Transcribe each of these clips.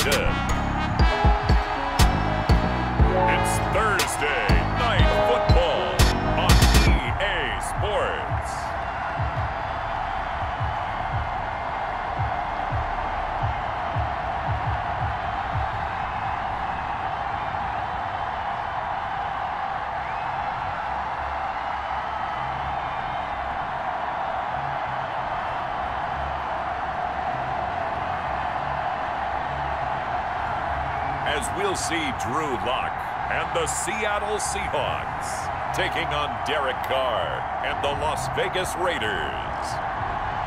Washington. It's Thursday Night Football on EA Sports. As we'll see Drew Lock and the Seattle Seahawks taking on Derek Carr and the Las Vegas Raiders.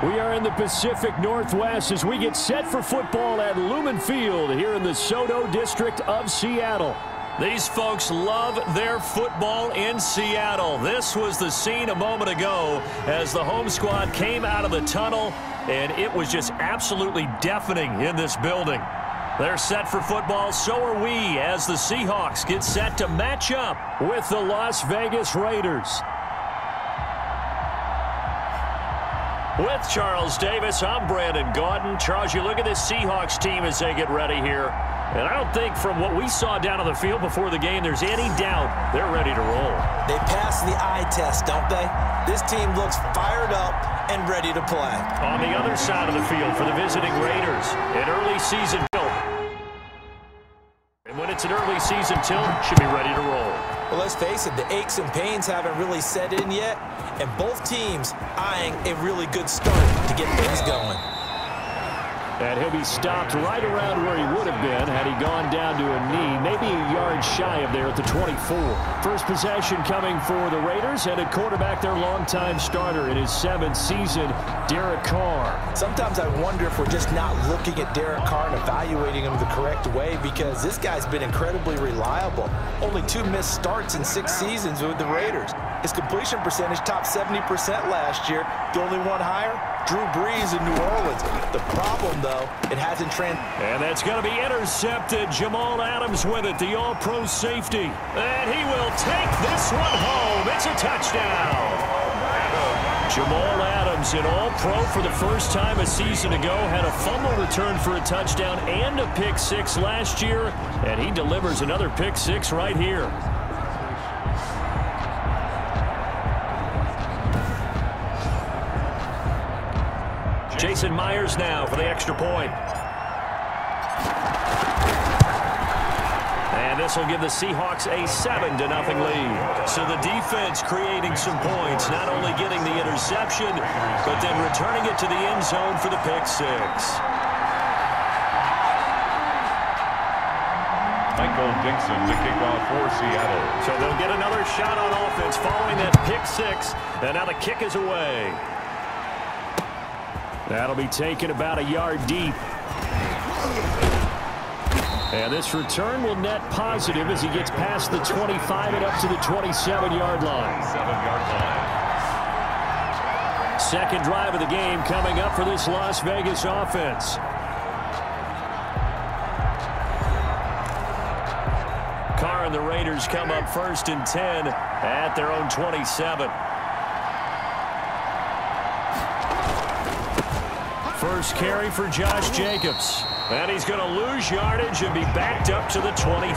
We are in the Pacific Northwest as we get set for football at Lumen Field here in the Soto District of Seattle. These folks love their football in Seattle. This was the scene a moment ago as the home squad came out of the tunnel, and it was just absolutely deafening in this building. They're set for football, so are we, as the Seahawks get set to match up with the Las Vegas Raiders. With Charles Davis, I'm Brandon Gaudin. Charles, you look at this Seahawks team as they get ready here, and I don't think from what we saw down on the field before the game there's any doubt they're ready to roll. They pass the eye test, don't they? This team looks fired up and ready to play. On the other side of the field for the visiting Raiders, an early season tilt. And when it's an early season tilt, should be ready to roll. Well, let's face it, the aches and pains haven't really set in yet, and both teams eyeing a really good start to get things going. And he'll be stopped right around where he would have been had he gone down to a knee, maybe a yard shy of there at the 24. First possession coming for the Raiders, and at quarterback, their longtime starter in his 7th season, Derek Carr. Sometimes I wonder if we're just not looking at Derek Carr and evaluating him the correct way, because this guy's been incredibly reliable. Only 2 missed starts in 6 seasons with the Raiders. His completion percentage topped 70% last year. The only one higher, Drew Brees in New Orleans. The problem, though, it hasn't And that's going to be intercepted. Jamal Adams with it, the all-pro safety. And he will take this one home. It's a touchdown. Jamal Adams, an all-pro for the first time a season ago, had a fumble return for a touchdown and a pick 6 last year, and he delivers another pick 6 right here. Jason Myers now for the extra point. And this will give the Seahawks a 7-0 lead. So the defense creating some points, not only getting the interception, but then returning it to the end zone for the pick 6. Michael Dixon to kick off for Seattle. So they'll get another shot on offense following that pick 6. And now the kick is away. That'll be taken about a yard deep. And this return will net positive as he gets past the 25 and up to the 27-yard line. Second drive of the game coming up for this Las Vegas offense. Carr and the Raiders come up 1st and 10 at their own 27. First carry for Josh Jacobs. And he's going to lose yardage and be backed up to the 25.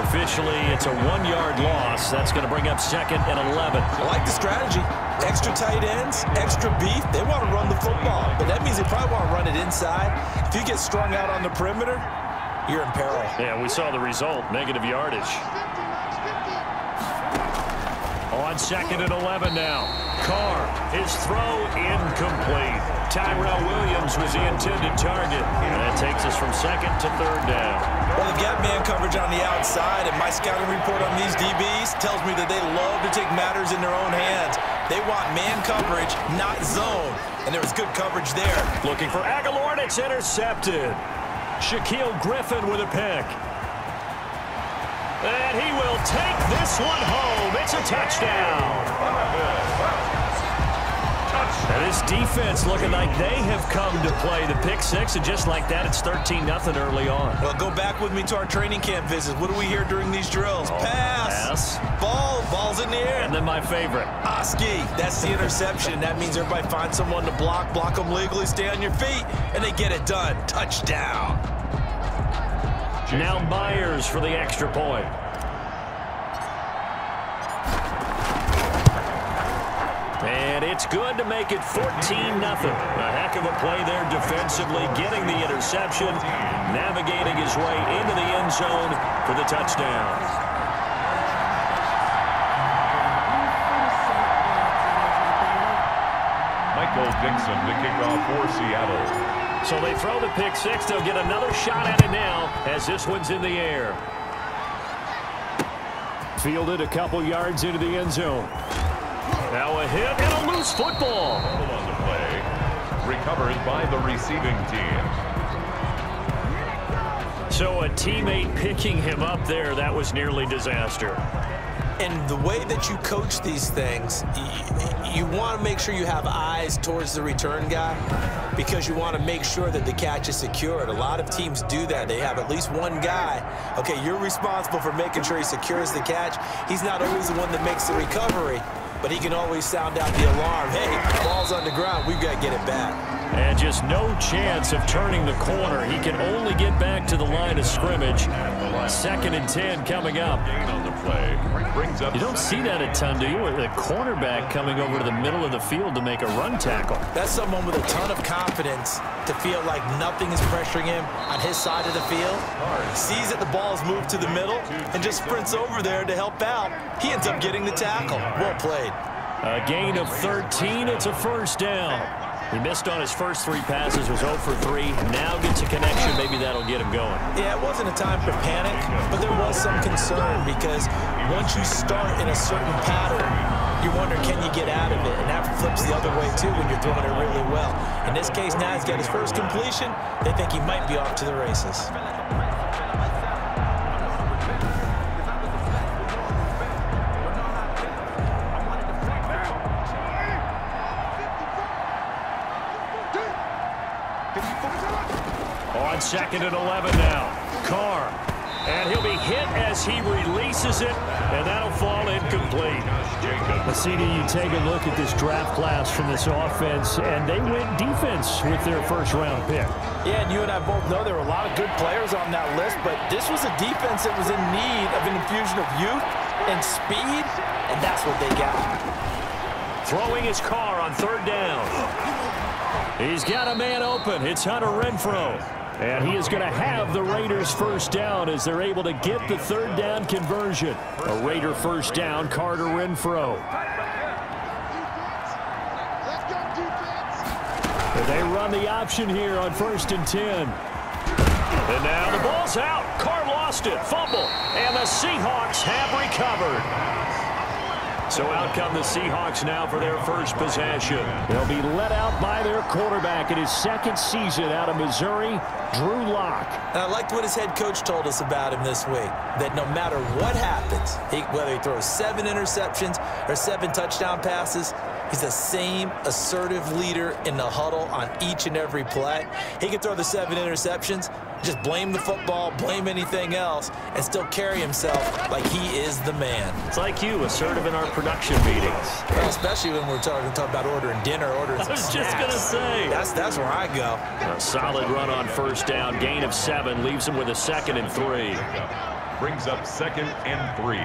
Officially, it's a 1-yard loss. That's going to bring up 2nd and 11. I like the strategy. Extra tight ends, extra beef. They want to run the football, but that means they probably want to run it inside. If you get strung out on the perimeter, you're in peril. Yeah, we saw the result. Negative yardage. On 2nd and 11 now. Carr, his throw incomplete. Tyrell Williams was the intended target. And that takes us from 2nd to 3rd down. Well, they've got man coverage on the outside, and my scouting report on these DBs tells me that they love to take matters in their own hands. They want man coverage, not zone. And there was good coverage there. Looking for Aguilar, and it's intercepted. Shaquille Griffin with a pick. And he will take this one home. It's a touchdown. And this defense looking like they have come to play the pick 6, and just like that, it's 13-0 early on. Well, go back with me to our training camp visits. What do we hear during these drills? Pass. Ball's in the air. And then my favorite. Oski, that's the interception. That means everybody finds someone to block them legally, stay on your feet, and they get it done. Touchdown. Now Myers for the extra point. And it's good to make it 14-0. A heck of a play there defensively, getting the interception, navigating his way into the end zone for the touchdown. Michael Dixon to kick off for Seattle. So they throw the pick six. They'll get another shot at it now as this one's in the air. Fielded a couple yards into the end zone. Now a hit and a loose football. On the play, recovered by the receiving team. So a teammate picking him up there, that was nearly disaster. And the way that you coach these things, you want to make sure you have eyes towards the return guy because you want to make sure that the catch is secured. A lot of teams do that. They have at least one guy. Okay, you're responsible for making sure he secures the catch. He's not always the one that makes the recovery, but he can always sound out the alarm. Hey, ball's on the ground. We've got to get it back. And just no chance of turning the corner. He can only get back to the line of scrimmage. 2nd and 10 coming up. On the play, brings up. You don't see that a ton, do you? The cornerback coming over to the middle of the field to make a run tackle. That's someone with a ton of confidence to feel like nothing is pressuring him on his side of the field. Sees that the ball is moved to the middle and just sprints over there to help out. He ends up getting the tackle. Well played. A gain of 13. It's a first down. He missed on his first 3 passes, was 0 for 3. Now gets a connection. Maybe that'll get him going. Yeah, it wasn't a time for panic, but there was some concern because once you start in a certain pattern, you wonder, can you get out of it? And that flips the other way, too, when you're throwing it really well. In this case, now he's got his first completion. They think he might be off to the races. On 2nd and 11 now. Carr. And he'll be hit as he releases it, and that'll fall incomplete. CD, you take a look at this draft class from this offense, and they went defense with their first-round pick. Yeah, and you and I both know there were a lot of good players on that list, but this was a defense that was in need of an infusion of youth and speed, and that's what they got. Throwing his Carr on 3rd down. He's got a man open. It's Hunter Renfrow. And he is going to have the Raiders first down as they're able to get the 3rd down conversion. A Raider first down, Carter Renfrow. And they run the option here on 1st and 10. And now the ball's out. Carr lost it. Fumble. And the Seahawks have recovered. So out come the Seahawks now for their first possession. They'll be let out by their quarterback in his 2nd season out of Missouri, Drew Lock. And I liked what his head coach told us about him this week, that no matter what happens, whether he throws 7 interceptions or 7 touchdown passes, he's the same assertive leader in the huddle on each and every play. He can throw the 7 interceptions, just blame the football, blame anything else, and still carry himself like he is the man. It's like you, assertive in our production meetings. Well, especially when we're talking about ordering dinner, ordering some snacks. I was just going to say. That's where I go. A solid run on 1st down, gain of 7, leaves him with a 2nd and 3. Brings up 2nd and 3.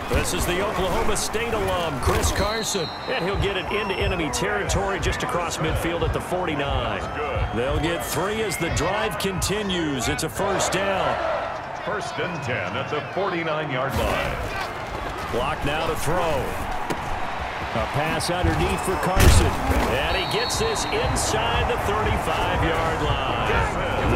This is the Oklahoma State alum, Chris Carson. And he'll get it into enemy territory just across midfield at the 49. They'll get 3 as the drive continues. It's a first down. 1st and 10 at the 49-yard line. Clock now to throw. A pass underneath for Carson. And he gets this inside the 35-yard line.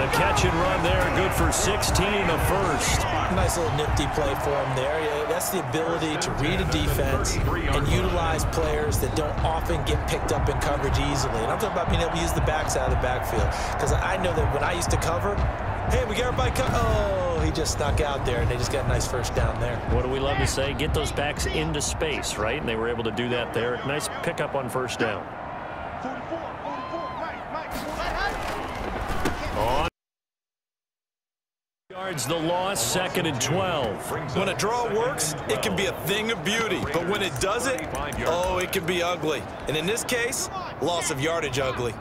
The catch and run there, good for 16 in the first. Nice little nifty play for him there. Yeah, that's the ability to read a defense and utilize players that don't often get picked up in coverage easily. And I'm talking about being able to use the backside of the backfield. Because I know that when I used to cover, hey, we got everybody oh, he just snuck out there, and they just got a nice first down there. What do we love to say? Get those backs into space, right? And they were able to do that there. Nice pickup on 1st down. On yards, the loss, 2nd and 12. When a draw works, it can be a thing of beauty. But when it doesn't, oh, it can be ugly. And in this case, loss of yardage ugly.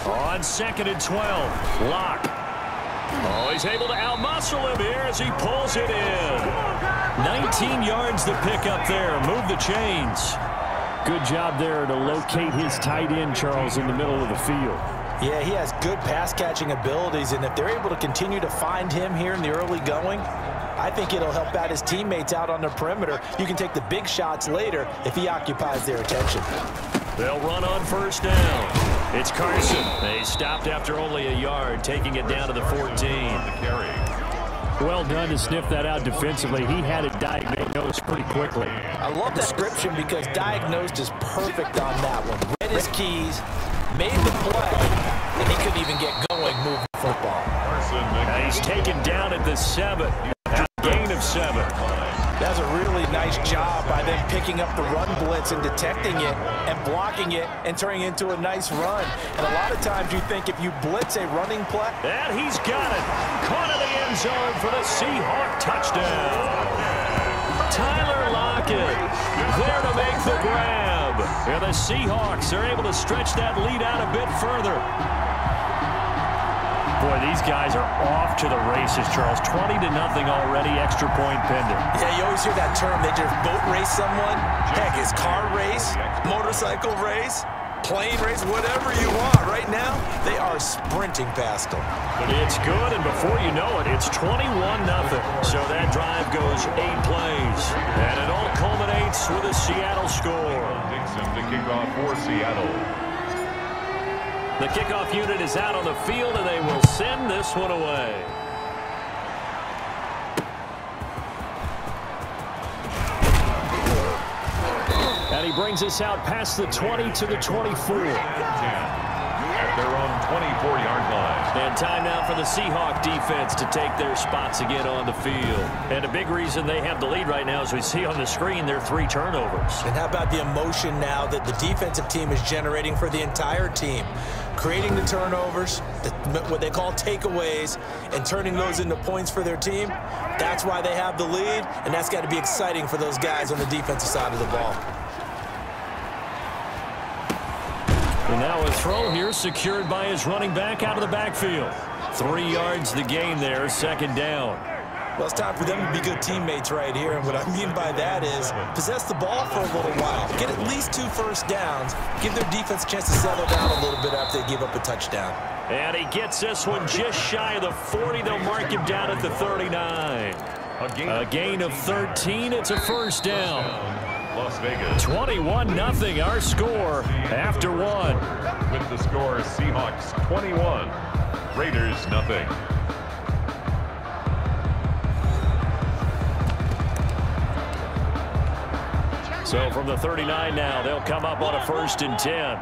On 2nd and 12, Locke. Oh, he's able to outmuscle him here as he pulls it in. 19 yards to pick up there. Move the chains. Good job there to locate his tight end, Charles, in the middle of the field. Yeah, he has good pass-catching abilities, and if they're able to continue to find him here in the early going, I think it'll help out his teammates out on the perimeter. You can take the big shots later if he occupies their attention. They'll run on 1st down. It's Carson. They stopped after only a yard, taking it down to the 14. Well done to sniff that out defensively. He had it diagnosed pretty quickly. I love the description because diagnosed is perfect on that one. Read his keys, made the play, and he couldn't even get going moving the football. Now he's taken down at the 7. Gain of 7. That's a really nice job by them picking up the run blitz and detecting it and blocking it and turning it into a nice run. And a lot of times you think if you blitz a running play. And he's got it. Caught in the end zone for the Seahawks touchdown. Tyler Lockett there to make the grab. And the Seahawks are able to stretch that lead out a bit further. Boy, these guys are off to the races, Charles. 20-0 already, extra point pending. Yeah, you always hear that term. They just boat race someone. Heck, it's car race, motorcycle race, plane race, whatever you want. Right now, they are sprinting past them. It's good, and before you know it, it's 21-0. So that drive goes 8 plays. And it all culminates with a Seattle score. Dixon to kick off for Seattle. The kickoff unit is out on the field, and they will send this one away. And he brings us out past the 20 to the 24. At their own 24-yard line. And time now for the Seahawks defense to take their spots again on the field. And a big reason they have the lead right now, as we see on the screen, their 3 turnovers. And how about the emotion now that the defensive team is generating for the entire team? Creating the turnovers, what they call takeaways, and turning those into points for their team. That's why they have the lead, and that's got to be exciting for those guys on the defensive side of the ball. And now a throw here secured by his running back out of the backfield. 3 yards the gain there, 2nd down. Well, it's time for them to be good teammates right here, and what I mean by that is possess the ball for a little while, get at least 2 first downs, give their defense a chance to settle down a little bit after they give up a touchdown. And he gets this one just shy of the 40. They'll mark him down at the 39. A gain of 13. It's a 1st down. Las Vegas. 21-0 our score after 1. With the score, Seahawks 21, Raiders 0. So from the 39 now, they'll come up on a 1st and 10.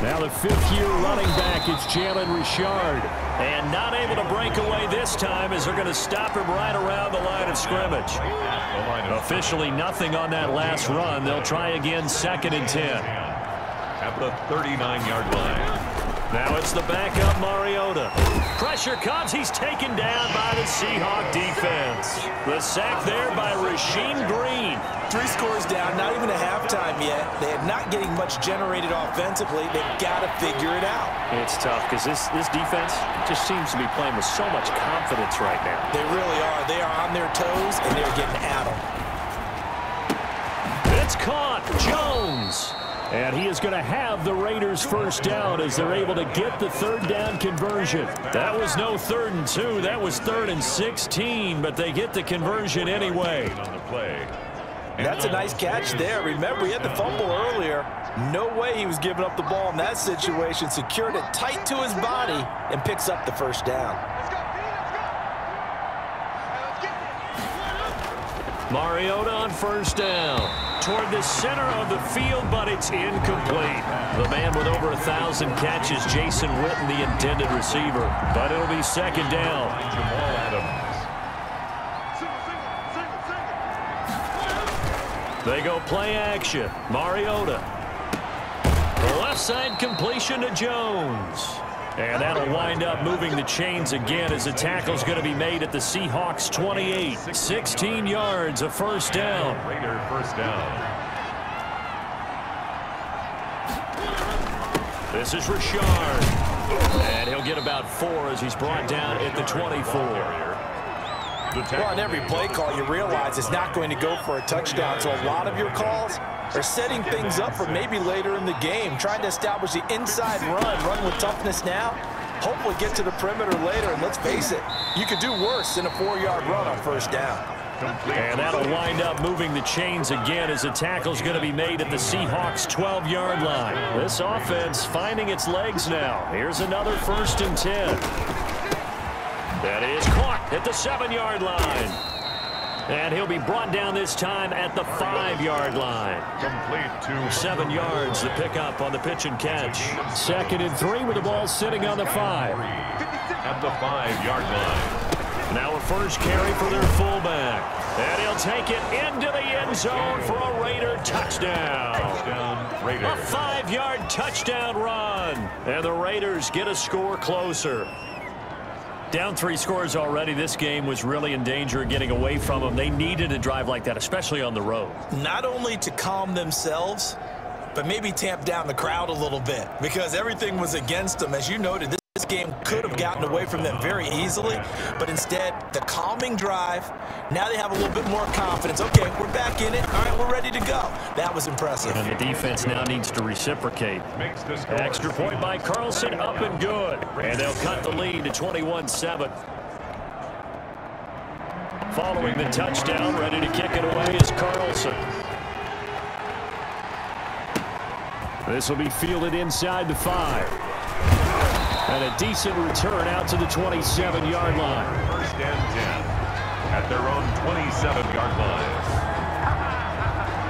Now the 5th-year running back is Jalen Richard. And not able to break away this time as they're going to stop him right around the line of scrimmage. Officially nothing on that last run. They'll try again 2nd and 10. At the 39-yard line. Now it's the backup Mariota. Pressure comes. He's taken down by the Seahawks defense. The sack there by Rasheem Green. 3 scores down, not even a halftime yet. They are not getting much generated offensively. They've got to figure it out. It's tough because this defense just seems to be playing with so much confidence right now. They really are. They are on their toes, and they're getting at them. It's caught. Jones. And he is going to have the Raiders' 1st down as they're able to get the 3rd down conversion. That was no 3rd and 2. That was 3rd and 16, but they get the conversion anyway. On the play. That's a nice catch there. Remember, he had the fumble earlier. No way he was giving up the ball in that situation. Secured it tight to his body and picks up the 1st down. Mariota on 1st down. Toward the center of the field, but it's incomplete. The man with over 1,000 catches, Jason Witten, the intended receiver. But it'll be 2nd down. Jamal Adams. They go play action. Mariota. Left side completion to Jones. And that'll wind up moving the chains again as the tackle's going to be made at the Seahawks 28. 16 yards, a first down. Raider first down. This is Richard. And he'll get about 4 as he's brought down at the 24. Well, on every play call, you realize it's not going to go for a touchdown. So a lot of your calls are setting things up for maybe later in the game, trying to establish the inside run with toughness now, hopefully get to the perimeter later. And let's face it, you could do worse than a 4-yard run on first down. And that'll wind up moving the chains again as the tackle's going to be made at the Seahawks 12-yard line. This offense finding its legs now. Here's another 1st and 10. That is caught at the 7-yard line. And he'll be brought down this time at the 5-yard line. Complete to 7 yards the pickup on the pitch and catch. 2nd and 3 with the ball sitting on the 5. at the 5-yard line. Now a first carry for their fullback. And he'll take it into the end zone for a Raider touchdown. Touchdown, Raiders. A 5-yard touchdown run. And the Raiders get a score closer. Down 3 scores already. This game was really in danger of getting away from them. They needed a drive like that, especially on the road. Not only to calm themselves, but maybe tamp down the crowd a little bit, because everything was against them. As you noted, this game could have gotten away from them very easily, but instead, the calming drive, now they have a little bit more confidence. Okay, we're back in it. All right, we're ready to go. That was impressive. And the defense now needs to reciprocate. Extra point by Carlson, up and good. And they'll cut the lead to 21-7. Following the touchdown, ready to kick it away is Carlson. This will be fielded inside the 5. And a decent return out to the 27-yard line. First and 10 at their own 27-yard line.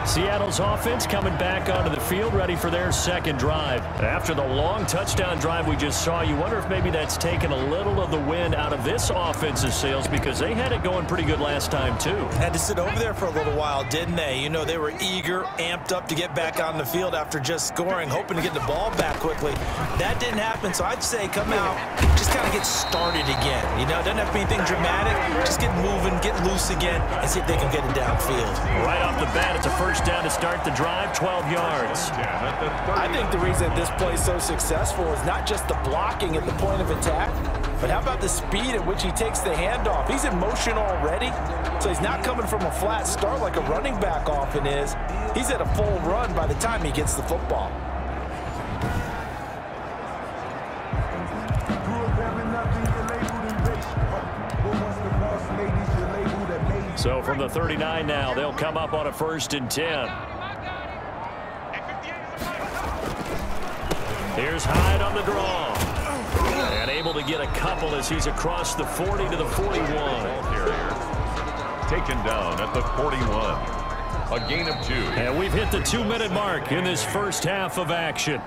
Seattle's offense coming back onto the field, ready for their second drive. After the long touchdown drive we just saw, you wonder if maybe that's taken a little of the wind out of this offense's sails, because they had it going pretty good last time too. Had to sit over there for a little while, didn't they? You know, they were eager, amped up to get back on the field after just scoring, hoping to get the ball back quickly. That didn't happen, so I'd say come out, just kind of get started again. You know, doesn't have to be anything dramatic. Just get moving, get loose again, and see if they can get it downfield. Right off the bat, it's a first down to start the drive, 12 yards. I think the reason this play is so successful is not just the blocking at the point of attack, but how about the speed at which he takes the handoff? He's in motion already, so he's not coming from a flat start like a running back often is. He's at a full run by the time he gets the football. So from the 39 now, they'll come up on a 1st and 10. Here's Hyde on the draw. And able to get a couple as he's across the 40 to the 41. Taken down at the 41. A gain of 2. And we've hit the 2-minute mark in this first half of action.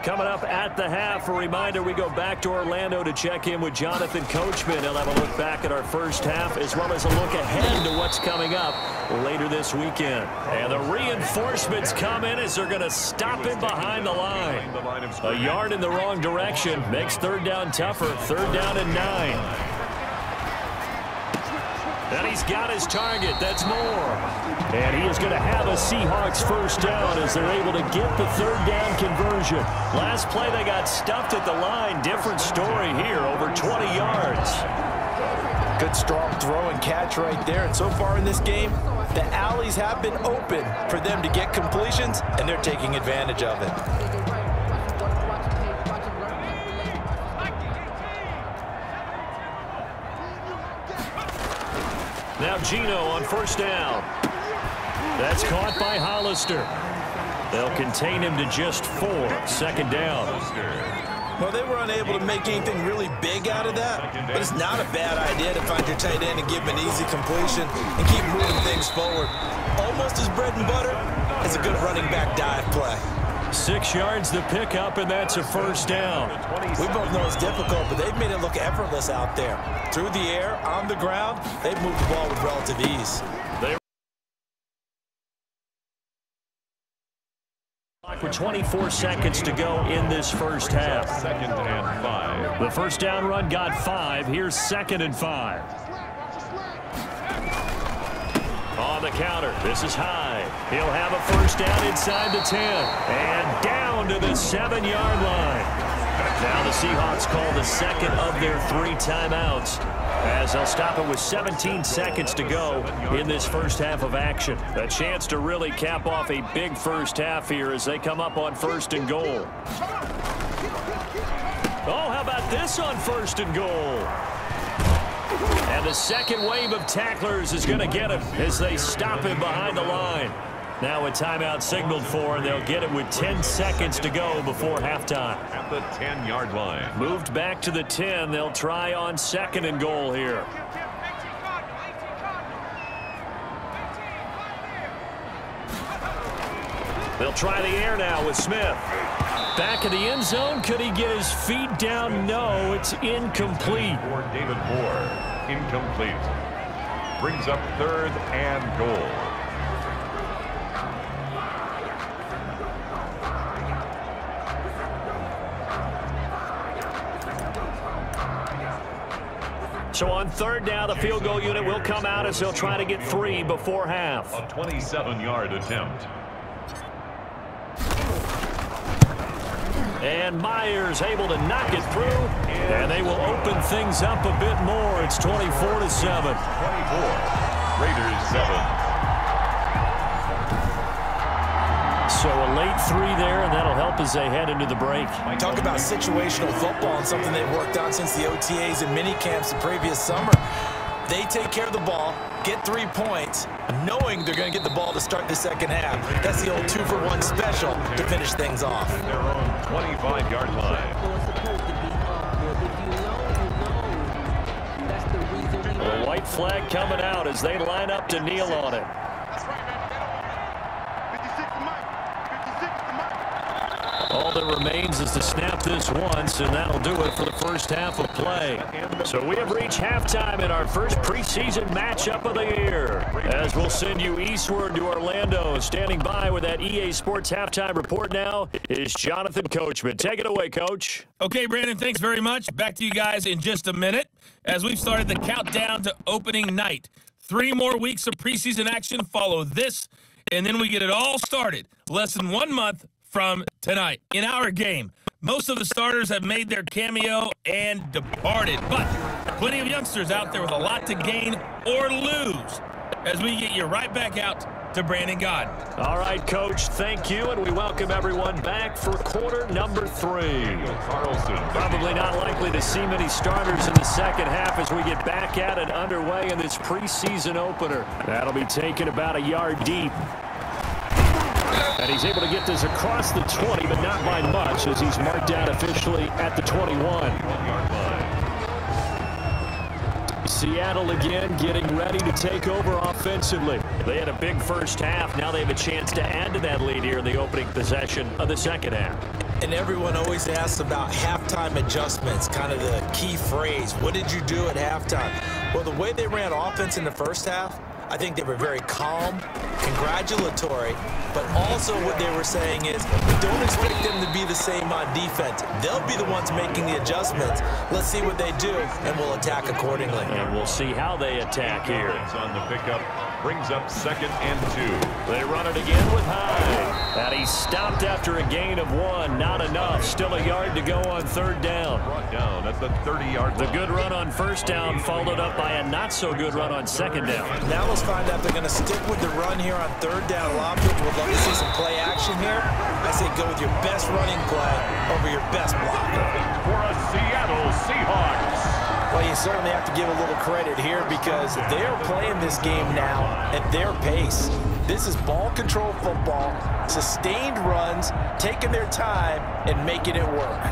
Coming up at the half, a reminder, we go back to Orlando to check in with Jonathan Coachman. He'll have a look back at our first half as well as a look ahead to what's coming up later this weekend. And the reinforcements come in as they're going to stop him behind the line. A yard in the wrong direction makes 3rd down tougher. 3rd down and 9. And he's got his target. That's Moore. And he is going to have a Seahawks first down as they're able to get the 3rd down conversion. Last play they got stuffed at the line. Different story here, over 20 yards. Good strong throw and catch right there. And so far in this game, the alleys have been open for them to get completions, and they're taking advantage of it. Now Gino on 1st down. That's caught by Hollister. They'll contain him to just 4. 2nd down. Well, they were unable to make anything really big out of that, but it's not a bad idea to find your tight end and give him an easy completion and keep moving things forward. Almost as bread and butter as a good running back dive play. 6 yards the pickup, and that's a first down. We both know it's difficult, but they've made it look effortless out there. Through the air, on the ground, they've moved the ball with relative ease. clock with 24 seconds to go in this first half. 2nd and 5. The first down run got 5. Here's 2nd and 5. On the counter, this is high. He'll have a first down inside the 10. And down to the 7-yard line. Now the Seahawks call the second of their 3 timeouts, as they'll stop it with 17 seconds to go in this first half of action. A chance to really cap off a big first half here as they come up on 1st and goal. Oh, how about this on 1st and goal? And the second wave of tacklers is going to get him as they stop him behind the line. Now a timeout signaled for, and they'll get it with 10 seconds to go before halftime. At the 10-yard line. Moved back to the 10. They'll try on 2nd and goal here. They'll try the air now with Smith. Back in the end zone. Could he get his feet down? No, it's incomplete. For David Moore, incomplete. Brings up 3rd and goal. So on 3rd down, the field goal unit will come out as they'll try to get 3 before half. A 27-yard attempt. And Myers able to knock it through, and they will open things up a bit more. It's 24-7. 24. Raiders 7. So a late 3 there, and that'll help as they head into the break. Talk about situational football and something they've worked on since the OTAs and mini camps the previous summer. They take care of the ball, get 3 points, knowing they're going to get the ball to start the second half. That's the old 2-for-1 special to finish things off. Their own 25-yard line. The white flag coming out as they line up to kneel on it. All that remains is to snap this once, and that'll do it for the first half of play. So we have reached halftime in our first preseason matchup of the year, as we'll send you eastward to Orlando. Standing by with that EA Sports halftime report now is Jonathan Coachman. Take it away, Coach. Okay, Brandon, thanks very much. Back to you guys in just a minute as we've started the countdown to opening night. 3 more weeks of preseason action follow this, and then we get it all started less than 1 month from tonight. In our game, most of the starters have made their cameo and departed, but plenty of youngsters out there with a lot to gain or lose as we get you right back out to Brandon God. All right, Coach, thank you, and we welcome everyone back for quarter number 3. Probably not likely to see many starters in the second half as we get back at it underway in this preseason opener. That'll be taken about a yard deep. And he's able to get this across the 20, but not by much, as he's marked out officially at the 21. Seattle again getting ready to take over offensively. They had a big first half. Now they have a chance to add to that lead here in the opening possession of the second half. And everyone always asks about halftime adjustments, kind of the key phrase. What did you do at halftime? Well, the way they ran offense in the first half, I think they were very calm, congratulatory, but also what they were saying is, don't expect them to be the same on defense. They'll be the ones making the adjustments. Let's see what they do, and we'll attack accordingly. And we'll see how they attack here. On the pickup, brings up 2nd and 2. They run it again with Hyde. And he stopped after a gain of 1. Not enough. Still a yard to go on 3rd down. Brought down at the 30-yard line. The good run on 1st down followed up by a not-so-good run on 2nd down. Now let's find out if they're going to stick with the run here on 3rd down. A lot of people would love to see some play action here. I say go with your best running play over your best blocker. For a Seattle Seahawks. Well, you certainly have to give a little credit here because they're playing this game now at their pace. This is ball control football, sustained runs, taking their time and making it work.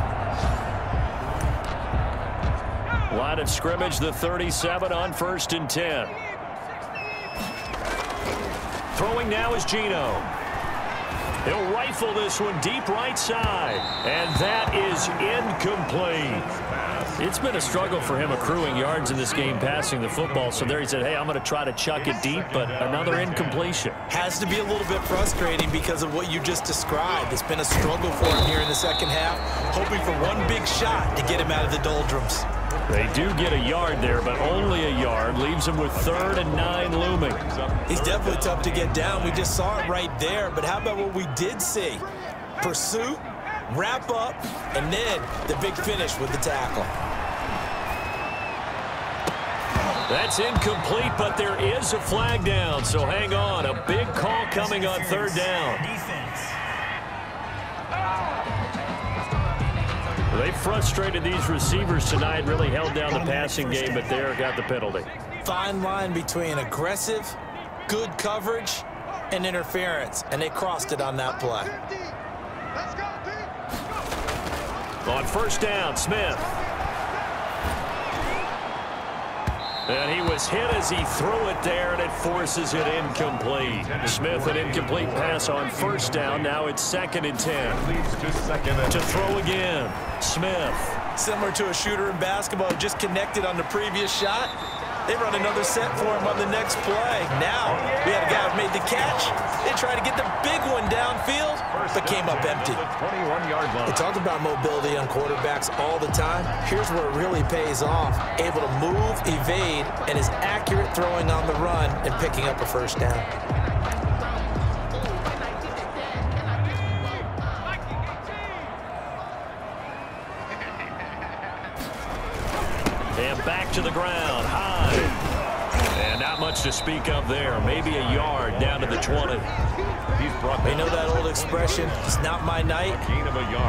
Line of scrimmage, the 37 on 1st and 10. Throwing now is Geno. He'll rifle this one deep right side, and that is incomplete. It's been a struggle for him accruing yards in this game passing the football, so there he said, hey, I'm going to try to chuck it deep, but another incompletion. Has to be a little bit frustrating because of what you just described. It's been a struggle for him here in the second half, hoping for one big shot to get him out of the doldrums. They do get a yard there, but only a yard. Leaves him with 3rd and 9 looming. He's definitely tough to get down. We just saw it right there, but how about what we did see? Pursuit, wrap up, and then the big finish with the tackle. That's incomplete, but there is a flag down, so hang on. A big call coming on 3rd down. They frustrated these receivers tonight, really held down the passing game, but there got the penalty. Fine line between aggressive, good coverage, and interference, and they crossed it on that play. On 1st down, Smith. And he was hit as he threw it there, and it forces it incomplete. Smith, an incomplete pass on 1st down. Now it's 2nd and 10. To throw again, Smith. Similar to a shooter in basketball, just connected on the previous shot. They run another set for him on the next play. Now, we had a guy who made the catch. They tried to get the big one downfield, but came up empty. We talk about mobility on quarterbacks all the time. Here's where it really pays off. Able to move, evade, and is accurate throwing on the run and picking up a 1st down. And back to the ground, high. And not much to speak of there. Maybe a yard down to the 20. You know that old expression, it's not my night?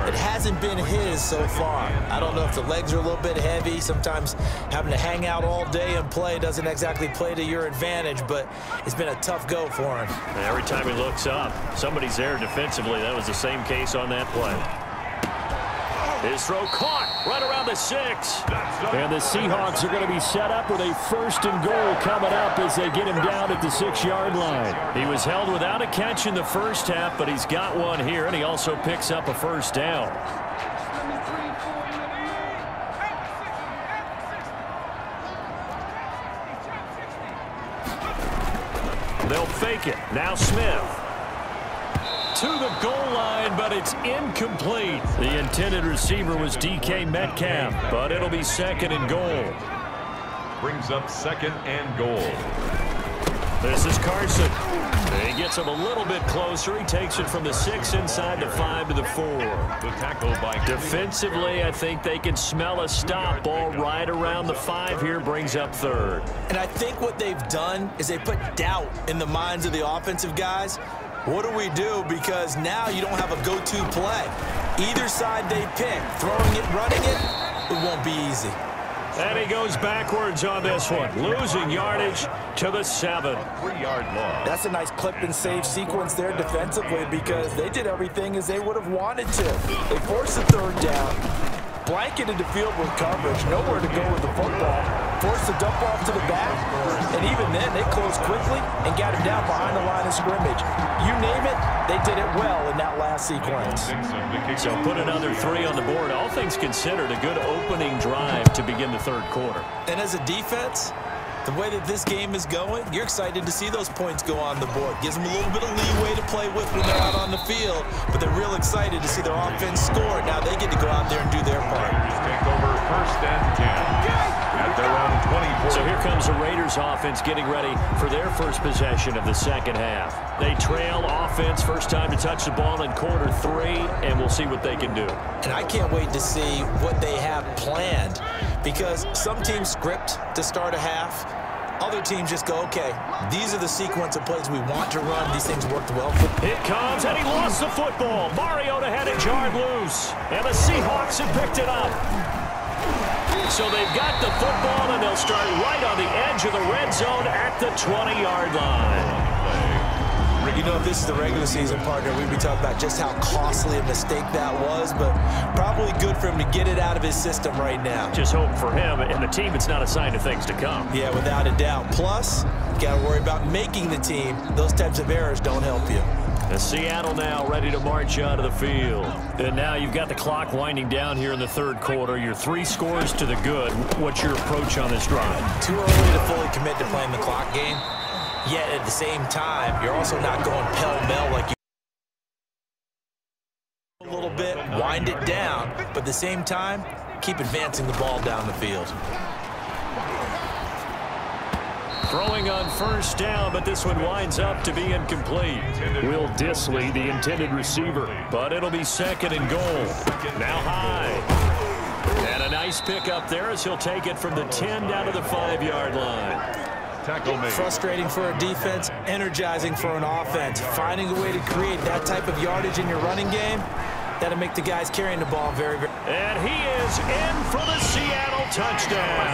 It hasn't been his so far. I don't know if the legs are a little bit heavy. Sometimes having to hang out all day and play doesn't exactly play to your advantage, but it's been a tough go for him. And every time he looks up, somebody's there defensively. That was the same case on that play. His throw caught right around the 6. And the Seahawks are going to be set up with a 1st and goal coming up as they get him down at the 6-yard line. He was held without a catch in the 1st half, but he's got one here, and he also picks up a 1st down. They'll fake it. Now Smith. To the goal line, but it's incomplete. The intended receiver was D.K. Metcalf, but it'll be 2nd and goal. Brings up 2nd and goal. This is Carson. He gets him a little bit closer. He takes it from the 6 inside the 5 to the 4. The tackle by defensively, I think they can smell a stop ball right around the 5 here. Brings up 3rd. And I think what they've done is they put doubt in the minds of the offensive guys. What do we do? Because now you don't have a go-to play. Either side they pick, throwing it, running it, it won't be easy. And he goes backwards on this one, losing yardage to the 7. 3-yard loss. That's a nice clip and save sequence there defensively because they did everything as they would have wanted to. They forced the 3rd down, blanketed the field with coverage, nowhere to go with the football, forced the dump off to the back, and even then they closed quickly and got him down behind the line of scrimmage. You name it, they did it well in that last sequence. So put another 3 on the board. All things considered, a good opening drive to begin the 3rd quarter. And as a defense, the way that this game is going, you're excited to see those points go on the board. Gives them a little bit of leeway to play with when they're out on the field, but they're real excited to see their offense score. Now they get to go out there and do their part. Take over 1st and 10 at their own 24. So here comes the Raiders offense getting ready for their first possession of the 2nd half. They trail offense, first time to touch the ball in quarter 3, and we'll see what they can do. And I can't wait to see what they have planned because some teams script to start a half. Other teams just go, okay, these are the sequence of plays we want to run. These things worked well for them. It comes, and he lost the football. Mariota had it jarred loose, and the Seahawks have picked it up. So they've got the football, and they'll start right on the edge of the red zone at the 20-yard line. You know, if this is the regular season, partner, we'd be talking about just how costly a mistake that was, but probably good for him to get it out of his system right now. Just hope for him and the team it's not a sign of things to come. Yeah, without a doubt. Plus, you got to worry about making the team. Those types of errors don't help you. And Seattle now ready to march out of the field. And now you've got the clock winding down here in the 3rd quarter. Your 3 scores to the good. What's your approach on this drive? Too early to fully commit to playing the clock game. Yet at the same time, you're also not going pell-mell like you a little bit, wind it down, but at the same time, keep advancing the ball down the field. Throwing on first down, but this one winds up to be incomplete. Will Dissly, the intended receiver, but it'll be second and goal. Now high. And a nice pick up there as he'll take it from the 10 down to the 5-yard line. Frustrating for a defense, energizing for an offense. Finding a way to create that type of yardage in your running game, that'll make the guys carrying the ball very, very... And he is in for the Seattle touchdown.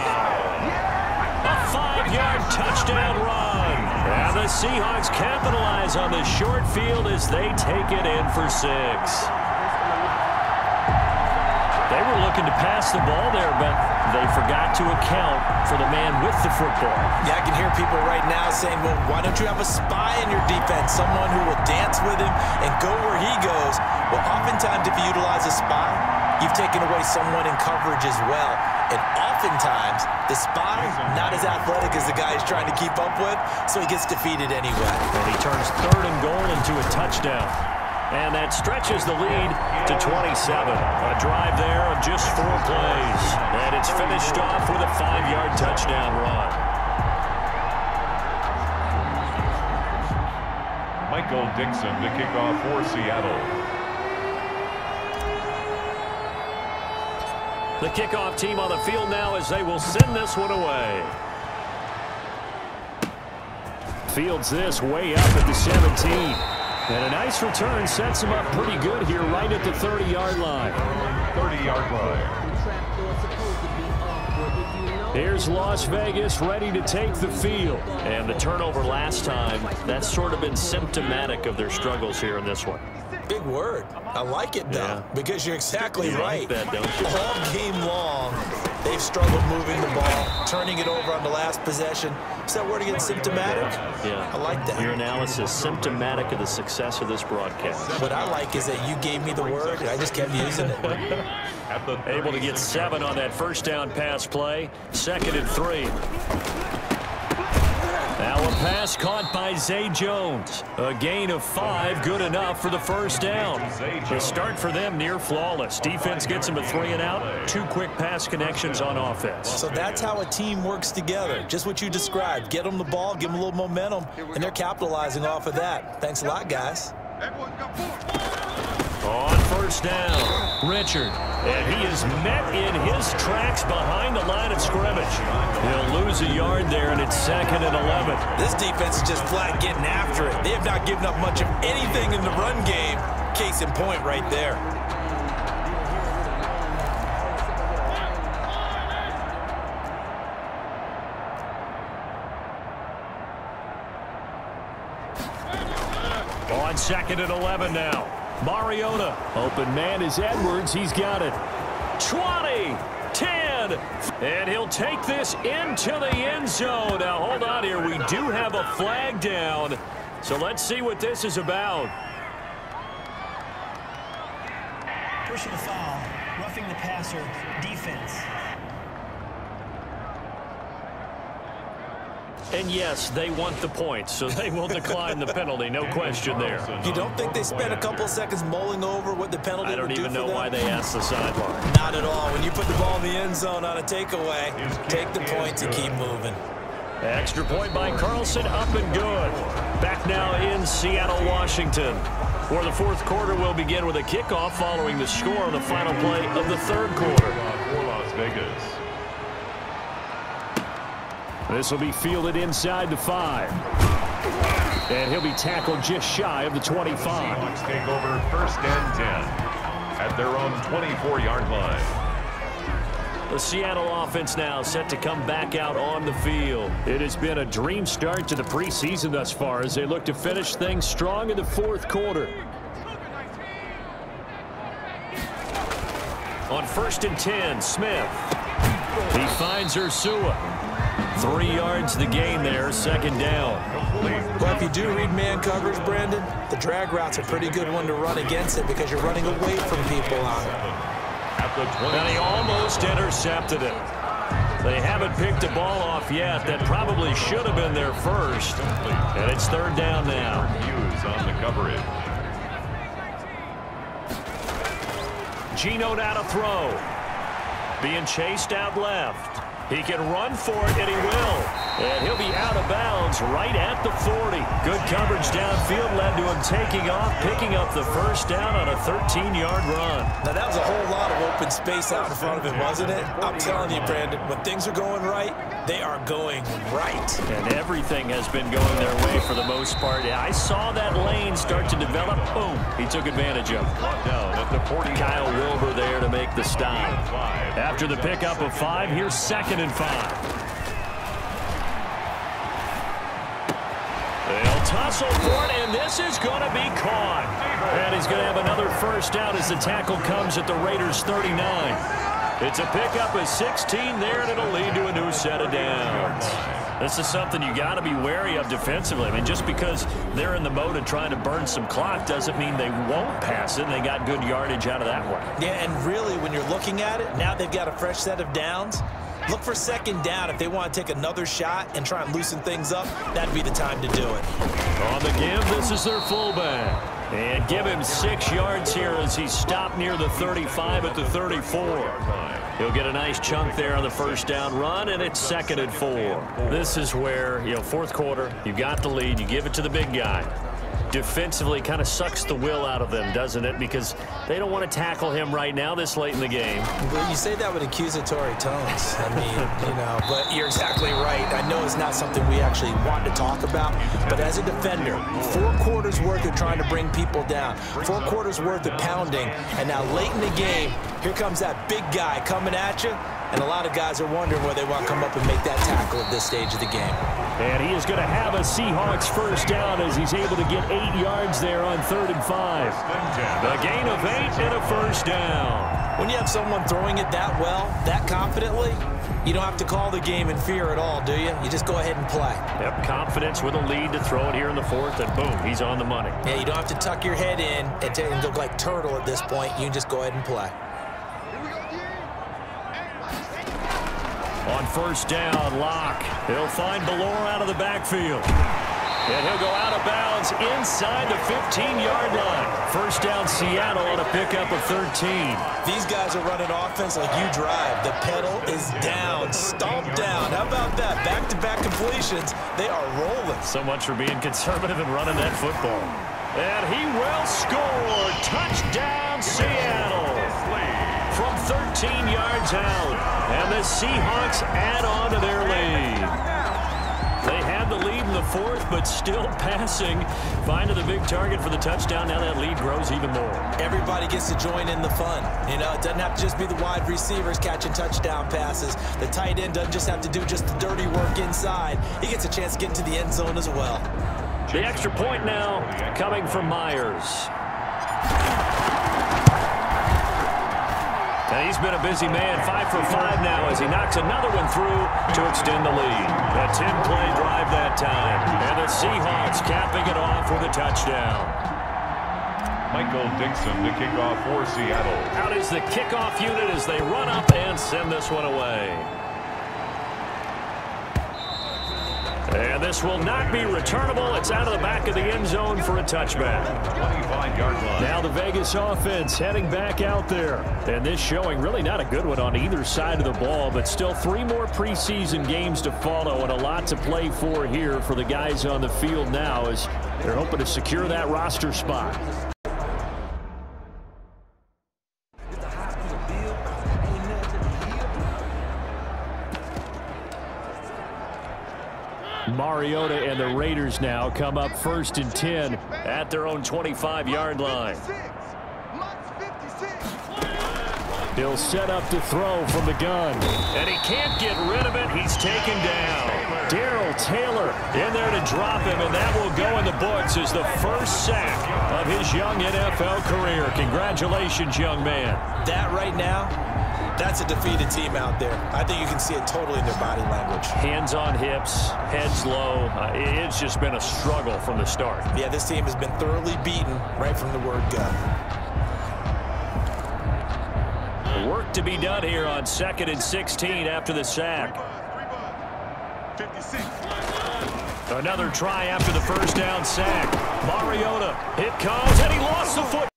A 5-yard touchdown run. And the Seahawks capitalize on the short field as they take it in for 6. They were looking to pass the ball there, but they forgot to account for the man with the football. Yeah, I can hear people right now saying, well, why don't you have a spy in your defense, someone who will dance with him and go where he goes? Well, oftentimes if you utilize a spy, you've taken away someone in coverage as well. And oftentimes, the spy, not as athletic as the guy he's trying to keep up with, so he gets defeated anyway. And he turns 3rd and goal into a touchdown. And that stretches the lead to 27. A drive there of just 4 plays. And it's finished off with a 5-yard touchdown run. Michael Dixon to kick off for Seattle. The kickoff team on the field now as they will send this one away. Fields this way up at the 17. And a nice return sets him up pretty good here right at the 30-yard line. 30-yard line. Here's Las Vegas ready to take the field. And the turnover last time, that's sort of been symptomatic of their struggles here in this one. Big word. I like it, though, because you're exactly right. Like that, don't you? All game long, they've struggled moving the ball, turning it over on the last possession. Is that word again, symptomatic? Yeah. I like that. Your analysis, symptomatic of the success of this broadcast. What I like is that you gave me the word, and I just kept using it. Able to get 7 on that first down pass play. 2nd and 3. Now a pass caught by Zay Jones. A gain of 5, good enough for the first down. The start for them near flawless. Defense gets them a 3 and out. 2 quick pass connections on offense. So that's how a team works together. Just what you described. Get them the ball, give them a little momentum, and they're capitalizing off of that. Thanks a lot, guys. On first down, Richard. And he is met in his tracks behind the line of scrimmage. He'll lose a yard there, and it's 2nd and 11. This defense is just flat getting after it. They have not given up much of anything in the run game. Case in point right there. On 2nd and 11 now. Mariota. Open man is Edwards. He's got it. 20, 10, and he'll take this into the end zone. Now, hold on here. We do have a flag down, so let's see what this is about. Personal foul, roughing the passer, defense. And yes, they want the points, so they will decline the penalty. No question there. You don't think they spent a couple of seconds mulling over what the penalty would do for them? I don't even know why they asked the sideline. Not at all. When you put the ball in the end zone on a takeaway, take the points and keep moving. Extra point by Carlson, up and good. Back now in Seattle, Washington, where the 4th quarter will begin with a kickoff following the score on the final play of the 3rd quarter. For Las Vegas. This will be fielded inside the 5. And he'll be tackled just shy of the 25. Seahawks take over 1st and 10 at their own 24-yard line. The Seattle offense now set to come back out on the field. It has been a dream start to the preseason thus far as they look to finish things strong in the 4th quarter. On 1st and 10, Smith. He finds Ursua. 3 yards the gain there, 2nd down. Well, if you do read man coverage, Brandon, the drag route's a pretty good one to run against it because you're running away from people on it. And he almost intercepted it. They haven't picked a ball off yet. That probably should have been their first. And it's third down now. Hughes on the coverage. Geno now to throw. Being chased out left. He can run for it, and he will. And he'll be out of bounds right at the 40. Good coverage downfield led to him taking off, picking up the first down on a 13-yard run. Now, that was a whole lot of open space out in front of him, wasn't it? I'm telling you, Brandon, when things are going right, they are going right. And everything has been going their way for the most part. I saw that lane start to develop. Boom. He took advantage of it. Down at the 40. Kyle Wilbur there to make the stop. After the pickup of 5, here's 2nd and 5. They'll tussle for it, and this is going to be caught. And he's going to have another first down as the tackle comes at the Raiders' 39. It's a pickup of 16 there, and it'll lead to a new set of downs. This is something you got to be wary of defensively. I mean, just because they're in the mode of trying to burn some clock doesn't mean they won't pass it, and they got good yardage out of that one. Yeah, and really, when you're looking at it, now they've got a fresh set of downs. Look for 2nd down. If they want to take another shot and try and loosen things up, that'd be the time to do it. On the give, this is their fullback. And give him 6 yards here as he stopped near the 35 at the 34. He'll get a nice chunk there on the first down run, and it's 2nd and 4. This is where, fourth quarter, you got the lead, you give it to the big guy. Defensively kind of sucks the will out of them, doesn't it? Because they don't want to tackle him right now this late in the game. Well, you say that with accusatory tones. I mean, but you're exactly right. I know it's not something we actually want to talk about, but as a defender, 4 quarters worth of trying to bring people down, 4 quarters worth of pounding, and now late in the game, here comes that big guy coming at you, and a lot of guys are wondering where they want to come up and make that tackle at this stage of the game. And he is going to have a Seahawks first down as he's able to get 8 yards there on 3rd and 5. The gain of 8 and a first down. When you have someone throwing it that well, that confidently, you don't have to call the game in fear at all, do you? You just go ahead and play. Yep, confidence with a lead to throw it here in the 4th, and boom, he's on the money. Yeah, you don't have to tuck your head in and look like turtle at this point. You can just go ahead and play. On first down, Locke. He'll find Ballore out of the backfield. And he'll go out of bounds inside the 15-yard line. First down, Seattle on a pickup of 13. These guys are running offense like you drive. The pedal is down, stomped down. How about that? Back-to-back completions. They are rolling. So much for being conservative and running that football. And he will score. Touchdown, Seattle. From 13 yards out. And the Seahawks add on to their lead. They had the lead in the 4th, but still passing. Finding the big target for the touchdown. Now that lead grows even more. Everybody gets to join in the fun. It doesn't have to just be the wide receivers catching touchdown passes. The tight end doesn't just have to do just the dirty work inside. He gets a chance to get into the end zone as well. The extra point now coming from Myers. And he's been a busy man, 5 for 5 now as he knocks another one through to extend the lead. A 10-play drive that time. And the Seahawks capping it off with a touchdown. Michael Dixon to kick off for Seattle. Out is the kickoff unit as they run up and send this one away. And this will not be returnable. It's out of the back of the end zone for a touchback. 25-yard line. Now the Vegas offense heading back out there. And this showing really not a good one on either side of the ball, but still 3 more preseason games to follow and a lot to play for here for the guys on the field now as they're hoping to secure that roster spot. Mariota and the Raiders now come up 1st and 10 at their own 25-yard line. He'll set up to throw from the gun. And he can't get rid of it. He's taken down. Darrell Taylor in there to drop him, and that will go in the books as the first sack of his young NFL career. Congratulations, young man. That right now, that's a defeated team out there. I think you can see it totally in their body language. Hands on hips, heads low. It's just been a struggle from the start. Yeah, this team has been thoroughly beaten right from the word go. Work to be done here on 2nd and 16 after the sack. Another try after the first down sack. Mariota, it comes, and he lost the foot.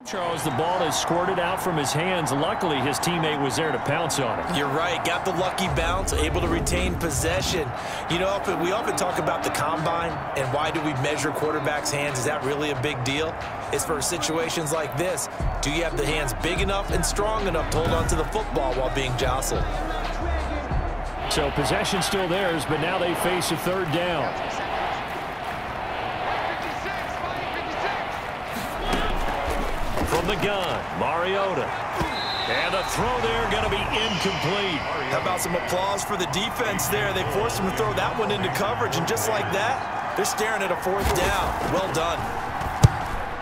Charles, the ball has squirted out from his hands. Luckily, his teammate was there to pounce on it. You're right. Got the lucky bounce, able to retain possession. You know, we often talk about the combine and why do we measure quarterbacks' hands. Is that really a big deal? It's for situations like this. Do you have the hands big enough and strong enough to hold on to the football while being jostled? So possession still theirs, but now they face a third down. From the gun, Mariota. And the throw there going to be incomplete. How about some applause for the defense there? They forced him to throw that one into coverage, and just like that, they're staring at a 4th down. Well done.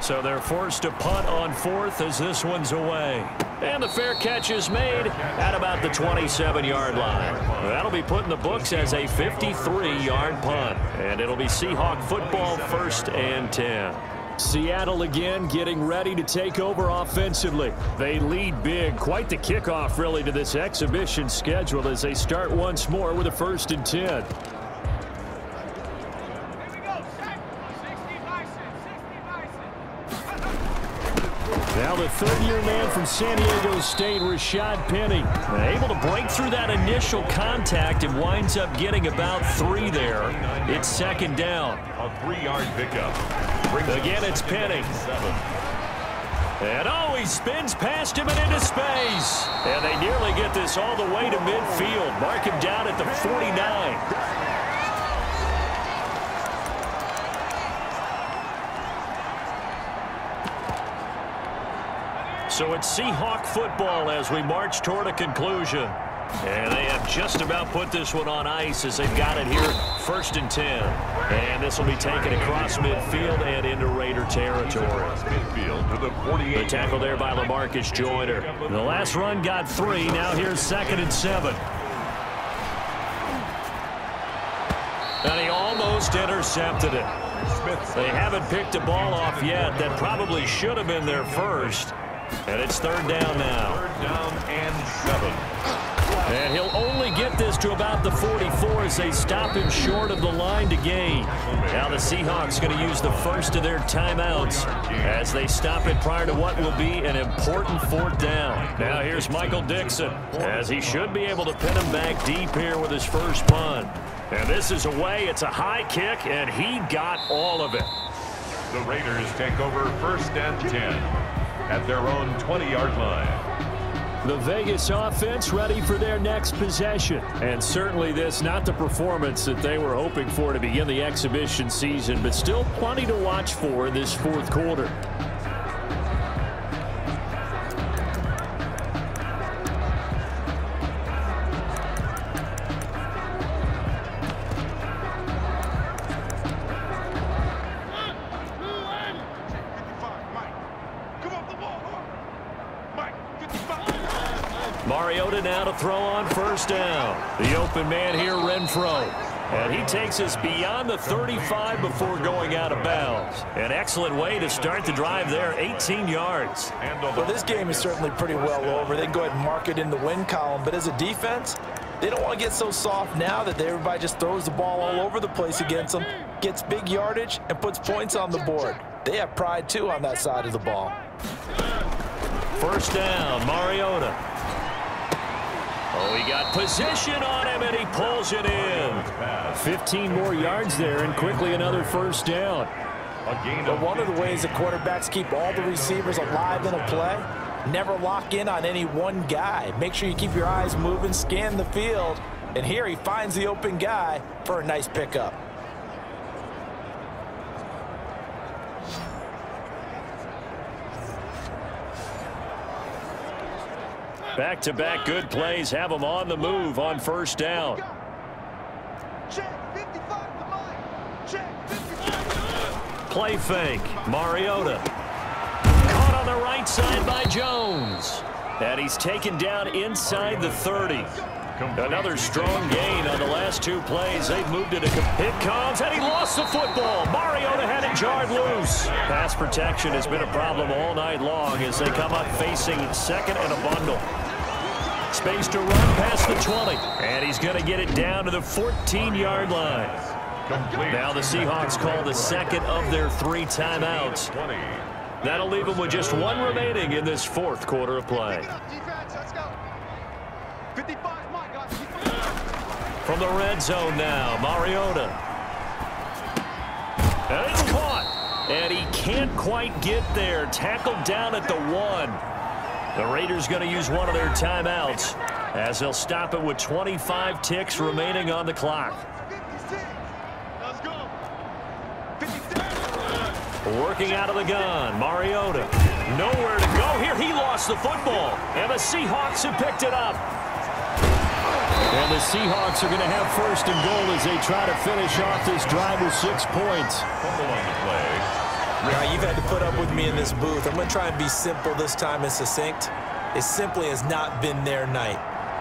So they're forced to punt on 4th as this one's away. And the fair catch is made at about the 27-yard line. That'll be put in the books as a 53-yard punt. And it'll be Seahawk football, 1st and 10. Seattle again getting ready to take over offensively. They lead big. Quite the kickoff, really, to this exhibition schedule as they start once more with a 1st and 10. Now the 3rd-year man from San Diego State, Rashad Penny, able to break through that initial contact and winds up getting about 3 there. It's 2nd down. A 3-yard pickup. Again, it's Penny. And oh, he spins past him and into space. And they nearly get this all the way to midfield. Mark him down at the 49. So it's Seahawk football as we march toward a conclusion. And they have just about put this one on ice as they've got it here, 1st and 10. And this will be taken across midfield and into Raider territory. Midfield to the 48. The tackle there by LaMarcus Joyner. The last run got 3. Now here's 2nd and 7. And he almost intercepted it. They haven't picked a ball off yet. That probably should have been their first. And it's 3rd down now. 3rd down and 7. And he'll only get this to about the 44 as they stop him short of the line to gain. Now the Seahawks going to use the first of their timeouts as they stop it prior to what will be an important 4th down. Now here's Michael Dixon as he should be able to pin him back deep here with his first punt. And this is away. It's a high kick, and he got all of it. The Raiders take over 1st and 10 at their own 20-yard line. The Vegas offense ready for their next possession. And certainly this not the performance that they were hoping for to begin the exhibition season, but still plenty to watch for in this 4th quarter. Mariota now to throw on 1st down. The open man here, Renfro. And he takes us beyond the 35 before going out of bounds. An excellent way to start the drive there, 18 yards. Well, this game is certainly pretty well over. They can go ahead and mark it in the win column. But as a defense, they don't want to get so soft now that everybody just throws the ball all over the place against them, gets big yardage, and puts points on the board. They have pride, too, on that side of the ball. 1st down, Mariota. Oh, he got position on him, and he pulls it in. 15 more yards there, and quickly another 1st down. But one of the ways the quarterbacks keep all the receivers alive in a play, never lock in on any one guy. Make sure you keep your eyes moving, scan the field, and here he finds the open guy for a nice pickup. Back-to-back good plays have them on the move on 1st down. Play fake. Mariota. Caught on the right side by Jones. And he's taken down inside the 30. Another strong gain on the last 2 plays. They've moved it. It comes, and he lost the football. Mariota had it jarred loose. Pass protection has been a problem all night long as they come up facing second and a bundle. Space to run past the 20. And he's going to get it down to the 14-yard line. Now the Seahawks call the second of their 3 timeouts. That'll leave them with just 1 remaining in this 4th quarter of play. From the red zone now, Mariota. And it's caught. And he can't quite get there. Tackled down at the 1. The Raiders going to use one of their timeouts as they'll stop it with 25 ticks remaining on the clock. Working out of the gun, Mariota. Nowhere to go here. He lost the football. And the Seahawks have picked it up. And the Seahawks are going to have 1st and goal as they try to finish off this drive with 6 points. Yeah, you've had to put up with me in this booth. I'm going to try and be simple this time and succinct. It simply has not been their night.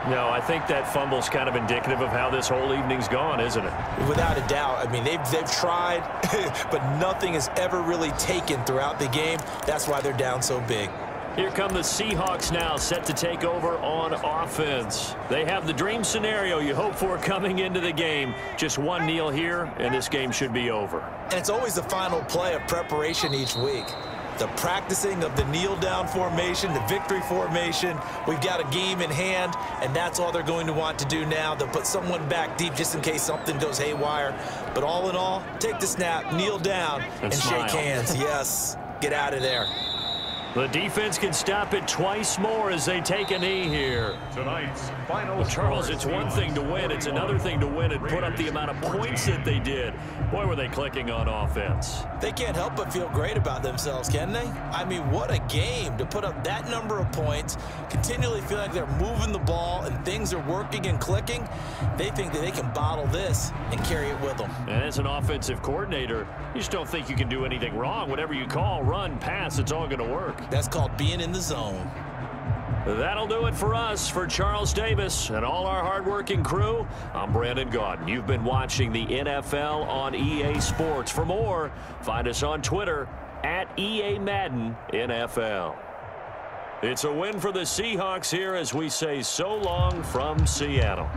No, I think that fumble's kind of indicative of how this whole evening's gone, isn't it? Without a doubt. I mean, they've tried, but nothing has ever really taken throughout the game. That's why they're down so big. Here come the Seahawks now, set to take over on offense. They have the dream scenario you hope for coming into the game. Just 1 kneel here, and this game should be over. And it's always the final play of preparation each week. The practicing of the kneel-down formation, the victory formation. We've got a game in hand, and that's all they're going to want to do now. They'll put someone back deep just in case something goes haywire. But all in all, take the snap, kneel down, and shake hands. Yes, get out of there. The defense can stop it twice more as they take a knee here. Tonight's final. Well, Charles, it's one thing to win. It's another thing to win and put up the amount of points that they did. Boy, were they clicking on offense. They can't help but feel great about themselves, can they? I mean, what a game to put up that number of points, continually feel like they're moving the ball and things are working and clicking. They think that they can bottle this and carry it with them. And as an offensive coordinator, you just don't think you can do anything wrong. Whatever you call, run, pass, it's all going to work. That's called being in the zone. That'll do it for us. For Charles Davis and all our hardworking crew, I'm Brandon Gaudin. You've been watching the NFL on EA Sports. For more, find us on Twitter at EA Madden NFL. It's a win for the Seahawks here as we say so long from Seattle.